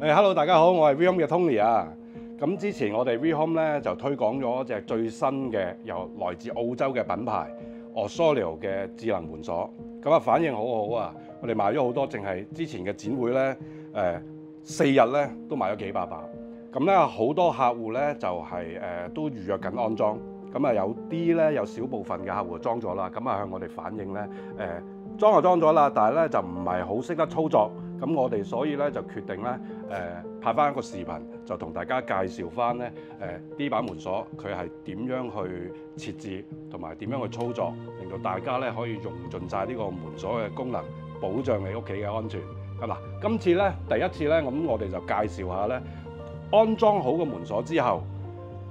Hello，大家好，我係 VHome 嘅 Tony 啊。咁之前我哋 VHome 咧就推廣咗隻最新嘅由來自澳洲嘅品牌 Ozorio 嘅智能門鎖，咁啊反應好好啊！我哋賣咗好多，淨係之前嘅展會咧，4日咧都賣咗幾百把。咁咧好多客戶咧就係都預約緊安裝，咁啊有啲咧有少部分嘅客戶裝咗啦，咁啊向我哋反映咧裝就裝咗啦，但係咧就唔係好識得操作。咁我哋所以咧就決定咧拍翻一個視頻，就同大家介紹翻咧呢把門鎖佢係點樣去設置，同埋點樣去操作，令到大家咧可以用盡晒呢個門鎖嘅功能，保障你屋企嘅安全。咁嗱，今次咧第一次咧，咁我哋就介紹下咧安裝好個門鎖之後，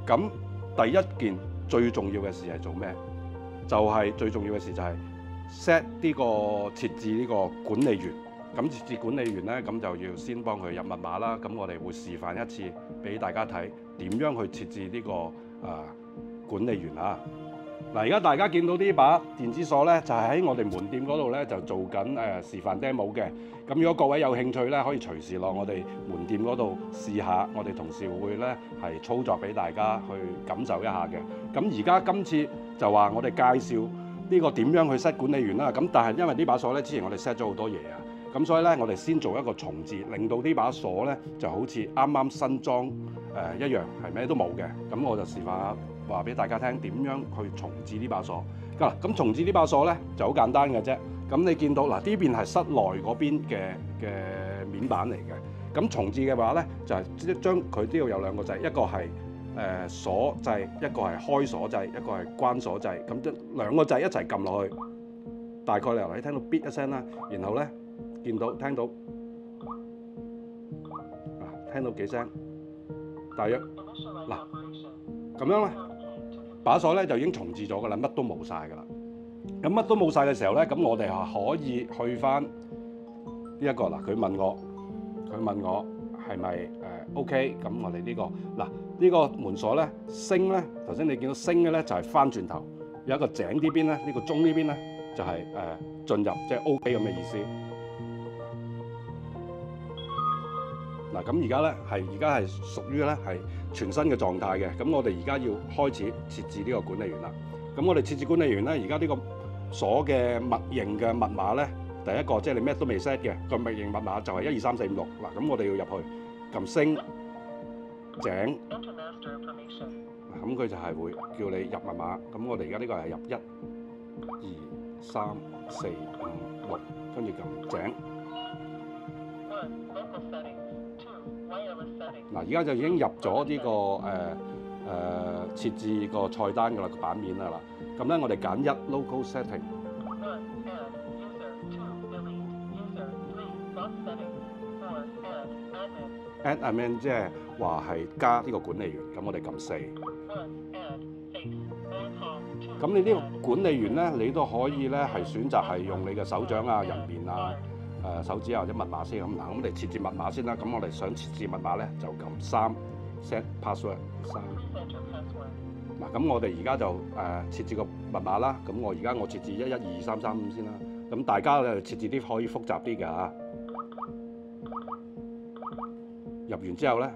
咁第一件最重要嘅事係做咩？就係最重要嘅事就係 set 呢個設置呢個管理員。咁設置管理員咧，咁就要先幫佢入密碼啦。咁我哋會示範一次俾大家睇點樣去設置呢個管理員啊。嗱，而家大家見到呢把電子鎖咧，就係喺我哋門店嗰度咧就做緊示範 demo 嘅。咁如果各位有興趣咧，可以隨時落我哋門店嗰度試下，我哋同事會咧係操作俾大家去感受一下嘅。咁而家今次就話我哋介紹呢個點樣去 set 管理員啦。咁但係因為呢把鎖咧，之前我哋 set 咗好多嘢啊。咁所以咧，我哋先做一個重置，令到呢把鎖咧就好似啱啱新裝一樣，係咩都冇嘅。咁我就示範下話俾大家聽點樣去重置呢把鎖。咁重置呢把鎖咧就好簡單嘅啫。咁你見到嗱，呢邊係室內嗰邊嘅面板嚟嘅。咁重置嘅話咧，就係將佢呢度有兩個掣，一個係鎖掣，一個係開鎖掣，一個係關鎖掣。咁即兩個掣一齊撳落去，大概你聽到 bit 一聲啦，然後咧。聽到聽到幾聲，大約嗱咁樣咧，把鎖咧就已經重置咗噶啦，乜都冇晒噶啦。咁乜都冇晒嘅時候咧，咁我哋係可以去翻呢一個嗱，佢問我係咪OK？咁我哋呢個嗱呢個門鎖咧升咧，頭先你見到升嘅咧就係翻轉頭，有一個井呢邊咧，呢個鐘呢邊咧就係進入即係 OK 咁嘅意思。嗱，咁而家咧係屬於咧係全新嘅狀態嘅。咁我哋而家要開始設置呢個管理員啦。咁我哋設置管理員咧，而家呢個鎖嘅默認嘅密碼咧，第一個即係你咩都未 set 嘅個默認密碼就係12345嗱。咁我哋要入去撳升井，咁佢就係會叫你入密碼。咁我哋而家呢個係入1、2、3、4、5、6，跟住撳井。嗱，而家就已經入咗呢個設置個菜單㗎啦，個版面啦嗱。咁咧，我哋揀1 local setting。add admin 即係話係加呢個管理員，咁我哋撳4。咁你呢個管理員咧，你都可以咧係選擇係用你嘅手掌啊、人面啊。手指啊或者密碼先咁嗱，咁我哋設置密碼先啦。咁我哋想設置密碼咧，就撳3 set password 3。嗱，咁我哋而家就設置個密碼啦。咁我設置112235先啦。咁大家咧設置啲可以複雜啲嘅嚇。入完之後咧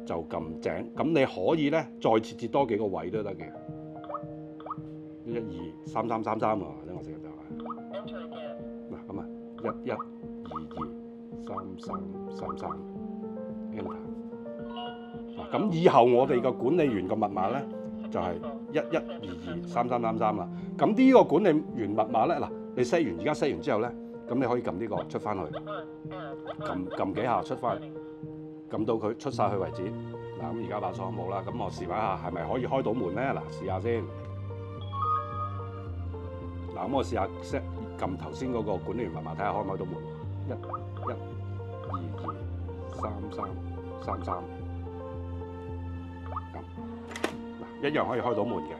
就撳井。咁你可以咧再設置多幾個位都得嘅。112333啊，等我試下就係。嗱，咁啊。11223333 Enter。嗱，咁以後我哋個管理員個密碼咧就係11223333啦。咁呢個管理員密碼咧嗱，你 set 完而家 set 完之後咧，咁你可以撳呢個出翻去，撳幾下出翻去，撳到佢出晒去為止。嗱，咁而家把鎖冇啦，咁我示範下係咪可以開到門咧？嗱，試下先。嗱，咁我試下 set。撳頭先嗰個管理員密碼，睇下開唔開到門。11223333咁嗱，一樣可以開到門嘅。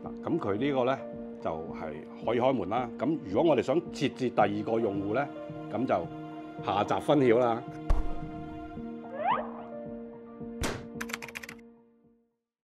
嗱，咁佢呢個咧就係可以開門啦。咁如果我哋想設置第二個用戶咧，咁就下集分曉啦。